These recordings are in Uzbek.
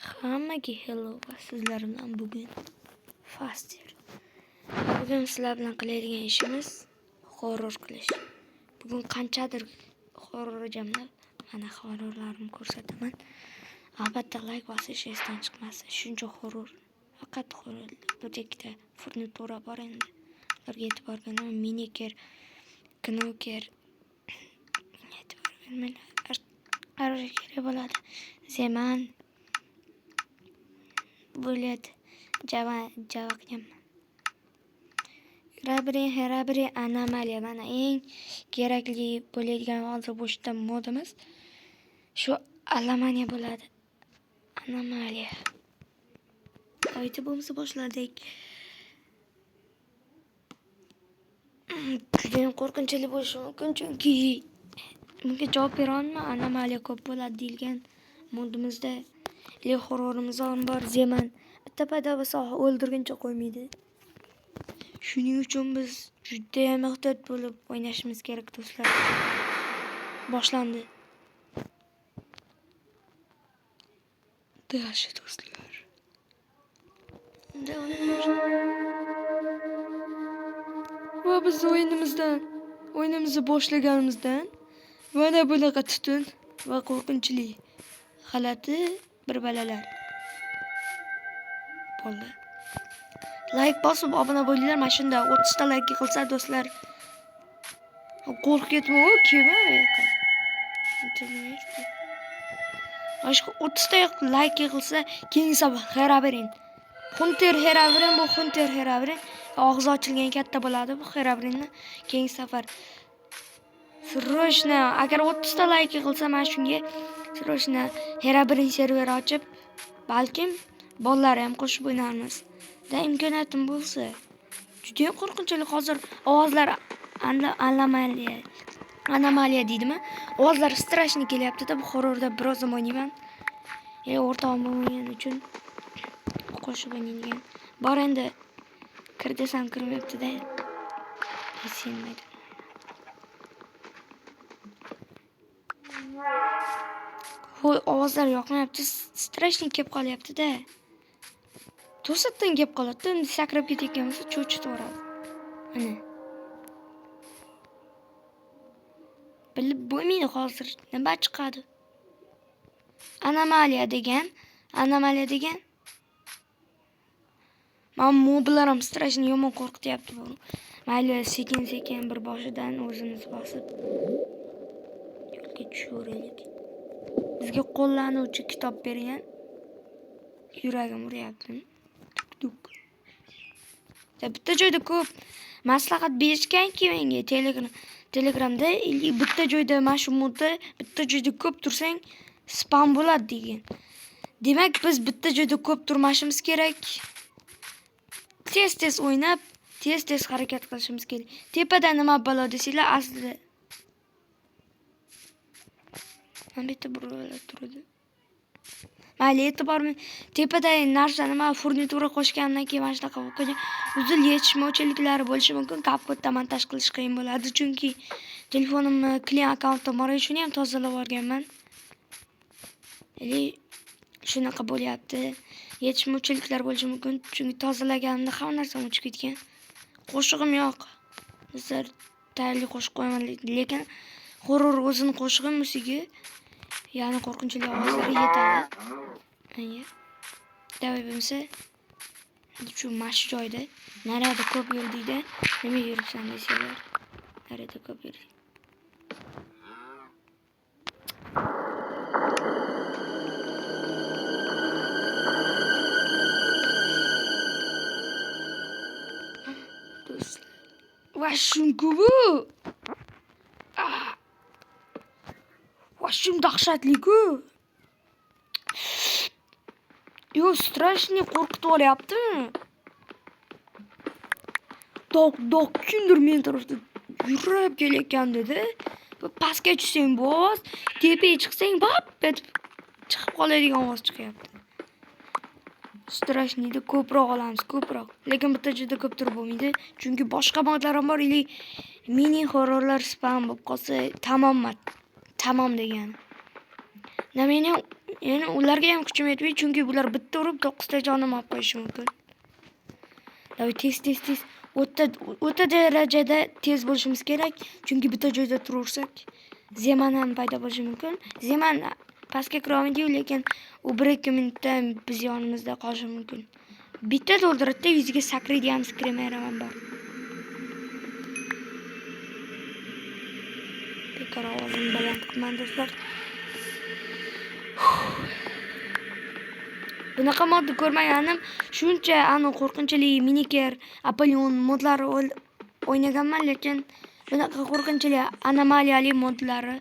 Hammaga hello va sizlar bilan bugun Faster. Bugun sizlar bilan qiladigan ishimiz horror qilish. Bugun qanchadir horror jamlab, mana horrorlarimni ko'rsataman. Albatta like bosish esdan chiqmasin. Shuncha horror, faqat horror. Bu ikkita furnitura bor endi. Ularga e'tibor beraman. Miniker, knoker. E'tibor bermang. Kerak bo'ladi. Zeman bo'ladi. Javaqyam. Herabri anomaliya. Mana eng kerakli bo'ladigan hozir bo'shda modimiz shu anomaliya bo'ladi. Anomaliya. Qayta bo'lmasa boshladik. Juda qo'rqinchli bo'lishi mumkin, chunki bunga javob bera olmayman. Anomaliya ko'p bo'ladi deyilgan modimizda. Horrorimiz ham bor. Zeman bitta paydo bo'lsa o'ldirguncha qo'ymaydi. Shuning uchun biz juda ham ehtiyot bo'lib o'ynashimiz kerak, do'stlar. Boshlandi. Yaxshi do'stlar. Va biz o'yinimizni boshlaganimizdan mana bunaqa tutun va qo'rqinchli g'alati bir balalar bo'ldi. Like bosib obuna bo'linglar. Mana shunda 30 ta like qilsa do'stlar, qo'rqib ketma, u kim yo'q. Boshqa 30 ta like qilsa keyingi safar Herabrin. Hunter Herabrin bu Hunter Herabrin. Og'iz ochilgan katta bo'ladi bu Herabrinni. Keyingi safar Sroshna agar 30 ta like qilsa mana shunga Sroshna Herabrin server ochib, balkim bolalar ham qo'shib o'ynarmiz. Da imkoniyatim bo'lsa. Juda ham qo'rqinchli hozir ovozlar anomaliya deydimi? Ovozlar strashni kelyapti-da, bu horrorda biroz ham o'ynayman. O'rtog'im bo'lgani uchun qo'shib o'ynaydigan. Bor endi kir desam kirmayapti-da. Senmaydi. Voy, ovozlar yoqmayapti. Strashni kelib qolyapti-da. To'satdan kelib qoladi. Endi sakrab ketayotgan bo'lsa cho'chitaveradi. Mana. Bilib bo'lmaydi hozir. Nima chiqadi? Anomaliya degan. Men mobillarim strashni yomon qo'rqityapti bu. Mayli, sekin bir boshidan o'zimiz bosib yo'lga tushaveraylik. Bizga qo'llanuvchi kitob bergan. Yuragim uryapti. Bitta joyda ko'p maslahat berishganki menga Telegramda bitta joyda mana shu modda bitta joyda ko'p tursang spam bo'ladi degan. Demak, biz bitta joyda ko'p turmashimiz kerak. Tez o'ynab, tez harakat qilishimiz kerak. Tepada nima balo desanglar, aslida mana bitta buralar turadi. Mayli, e'tibormi, tepadagi narsa nima furnitura qo'shgandan keyin mana shunaqa bo'lgan. Uzun yetishmovchiliklari bo'lishi mumkin. CapCut'da montaj qilish qiyin bo'ladi, chunki telefonimni klient akkauntda bor, shuni ham tozalab olganman. Shunaqa bo'lyapti. Yetishmovchiliklar bo'lishi mumkin, chunki tozalaganimda hamma narsa o'chib ketgan. Qo'shig'im yo'q. Bizlar tayyorli qo'shiq qo'yaman, lekin horror o'zini qo'shig'i musiga, ya'ni qo'rqinchli ovozlari yetadi. Menga davay bo'lsa, shu mash joyda narada ko'p yo'ldingda nima yuribsan desanglar, narada ko'p yurdik. Vashunku. Vashun dahshatli-ku. Yo, strashni qo'rqitib olyaptimi? Dog kimdir men tarafda yurib kelayotgan dedi. Pastga tushsang bos, tepaga chiqsang bop etib chiqib qoladigan ovoz chiqyapti. Strashnida ko'proq olamiz, ko'proq. Lekin bitta joyda ko'p turib bo'lmaydi, chunki boshqa modlar ham bor. Mini horrorlar spam bo'lib qolsa tamom degani. Yani ularga ham kuchim yetmaydi, chunki bular bitta urib 9 ta jonim olib qo'yishi mumkin. Davay tez. O'ta darajada tez bo'lishimiz kerak, chunki bitta joyda turaversak, Zeman ham paydo bo'lishi mumkin. Zeman pastga kira olmaydi, lekin u 1-2 minutda biz yonimizda qolishi mumkin. Bitta to'ldiradida yuziga sakraydigan skrimmer ham bor. Bekor ovozimni baland qilman do'stlar. Bunaqa modni ko'rmaganim, shuncha qo'rqinchli Miniker, Apollon modlari o'ynaganman, lekin bunaqa qo'rqinchli anomaliyali modlari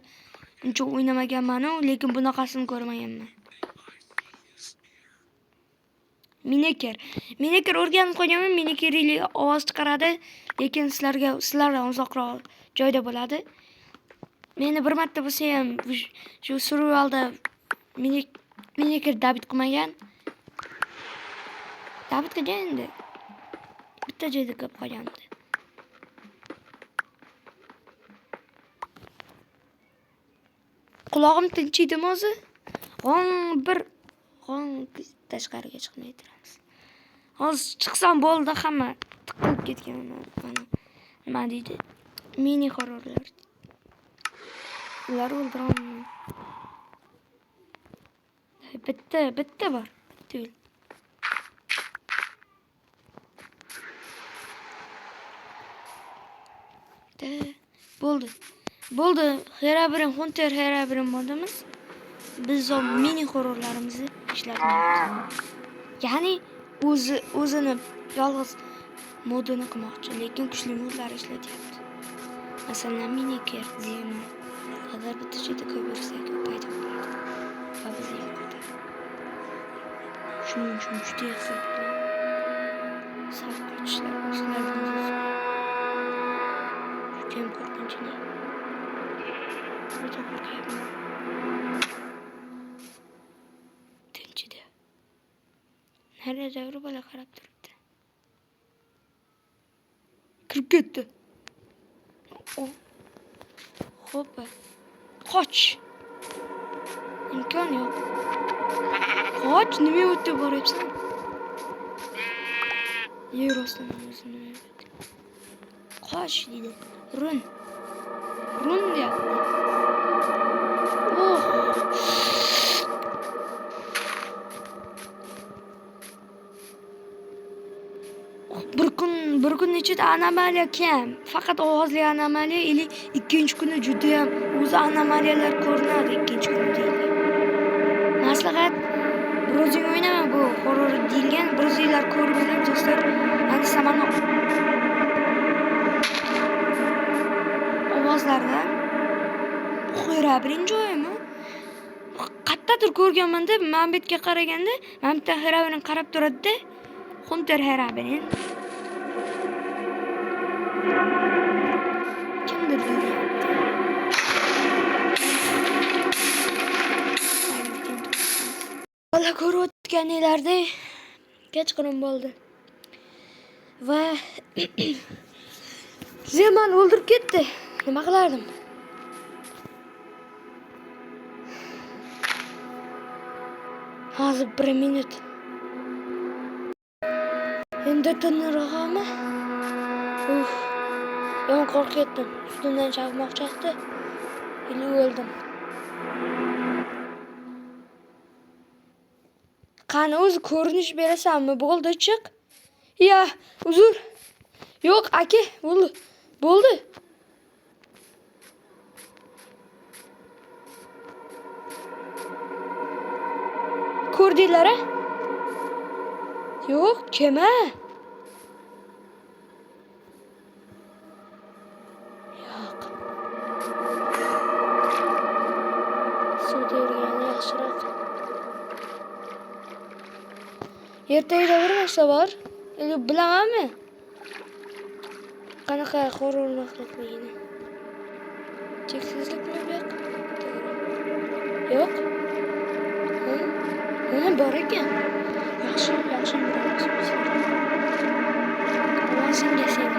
uncha o'ynamaganman, lekin bunaqasini ko'rmaganman. Miniker o'rganib qo'yganman, Minikerli ovoz chiqaradi, lekin sizlardan uzoqroq joyda bo'ladi. Meni bir marta bo'lsa ham shu survivalda Miniker David qilmagan. David qilgan endi. Bitta joyda qolib qolgandi. Qulog'im tinchiydimi o'zi? G'ong tashqariga chiqmay turamiz. Hozir chiqsam bo'ldi, hamma tiqilib ketgan mana. Nima deydi? Mini horrorlar. Ular o'ldiraman. Bitta bor. Bitta. Bo'ldi. Herabirin Hunter Herabirin modimiz. Biz o mini horrorlarimizni ishlatamiz. Ya'ni o'zini yolg'iz modini qilmoqchi, lekin kuchli modlar ishlatyapti. Masalan, Miniker, Zeman. Agar bitta joyda ko'p yursak, paydo bo'ladi. Va biz yo'qotadi. Shuning uchun juda ehtiyot bo'ling. Saf qochishlar boshlanadi. Juda qo'rqinchli. Juda qo'rqyapman. Tinchida. Nerede bir bola qarab turibdi. Kirib ketdi. Hoppa. Qoch. İmkon yo'q. Qoch, nima o'tib boryapsan? Yer ostidan o'zini nima o'tdi? Qoch dedi. Run deyapti. Bir kun ichida anomaliya kam. Faqat ovozli anomaliya, ili ikkinchi kuni juda ham o'zi anomaliyalar ko'rinadi ikkinchi kuni deydi. Maslahat, bir o'zing o'ynama, bu horror deyilgan, bir o'zinglar ko'ringlar do'stlar. Endi samolyot ovozlardan Herabirin joyimi? Qayerdadir ko'rganman-da, men bu yerga qaraganda, men bitta Herabirin qarab turadi-da. Hunter Herabirin. Kimdir deyapti. Bola ko'rayotganinglarda kechqurun bo'ldi. Va Zeman o'ldirib ketdi. Nima qilardim? Hozir 1 minut. Endi tinchroqmi? Ben korkuttum. Üstünden çarpmak çaktı. Eli öldüm. Qani o'zi ko'rinish berasanmi? Bo'ldi, chiq. Ya, uzr. Yo'q, aka, bo'ldi. Ko'rdinglar-a? Yo'q, kema. Yo'q. Suvda yurgani yaxshiroq. Ertaga bir narsa bor. Bilamanmi? Qanaqa horrorlikligini. Cheksizlikmi bu yoq? Yo'q. Mana bor ekan. Yaxshi bo'ladi. Ovozingga sen.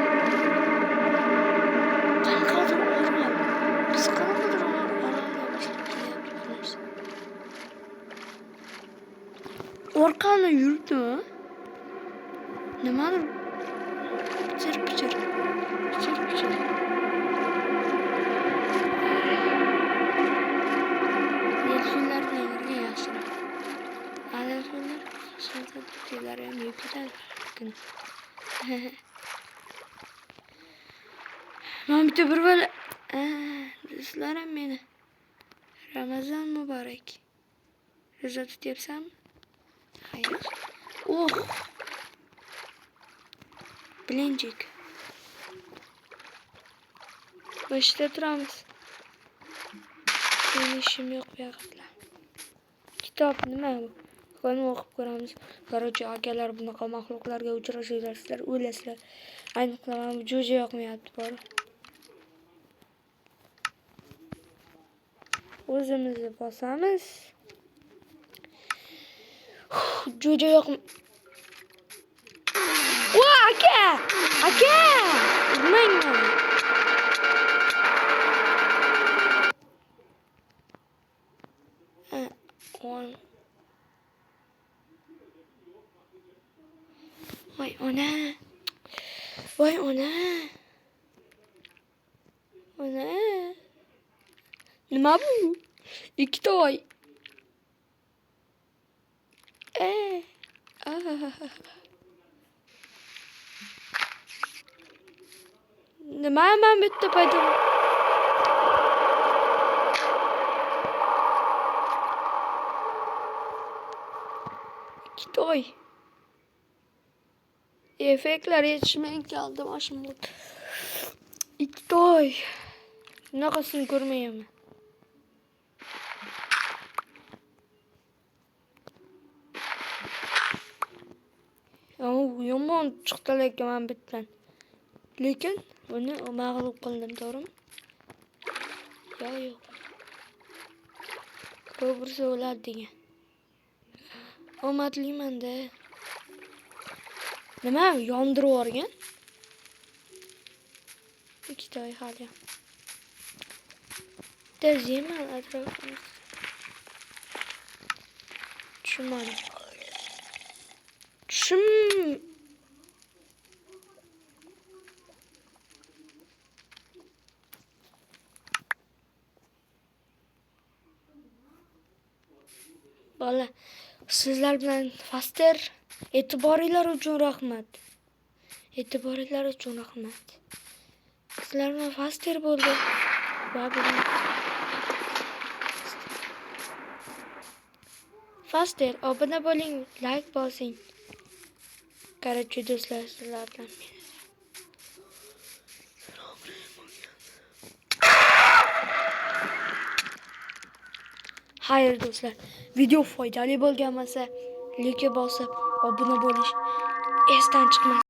Qanaqadir orol. Biz qanaqadir orolga boshlab kelyapmiz. orqamdan yuribdimi? Nimadir pichir. Delfinlar bilan birga yaxshiroq. Delfinlar shunday tuylar ham yeb ketadi. Men bitta bir bola do'stlarim meni Ramazon muborak. Ro'za tutyapsanmi? Hayır. Oh. Bilinchik. Boshda turamiz. Meni ishim yo'q bu yoqda. Kitob nima bu? Qani o'qib ko'ramiz. Qarochi akalar bunaqa mahluqlarga uchrashinglar, sizlar o'ylasizlar. Ayniqsa men bu jo'ja yoqmayapti bor. O'zimizni bosamiz. Jo'ja yo'qmi? O aka! Aka! Urmang meni. Voy ona. Ona. Nima bu? 2 toy. Nima men bitta paydo. Toy. Efektlar yetishmay kaldı başım bu. 2 toy. Bunaqasini ko'rmayman. Yomon chiqdi lekin men bitdan. Lekin buni mag'lub qildim, to'g'rimi? Yo'q. To'g'risi o'ladi degan. Omadliman-da. Nima yondirib yuborgan? 2 toy hali. Deziyman atrofimiz. Tushunmadim. Bola, sizlar bilan Faster e'tiboringlar uchun rahmat. Sizlar bilan Faster bo'ldi. Va bugun Faster obuna bo'ling, like bosing. Qarachi do'stlar, sizlar bilan Xayr do'stlar, video foydali bo'lgan bo'lsa, like bosib, obuna bo'lish esdan chiqmasin.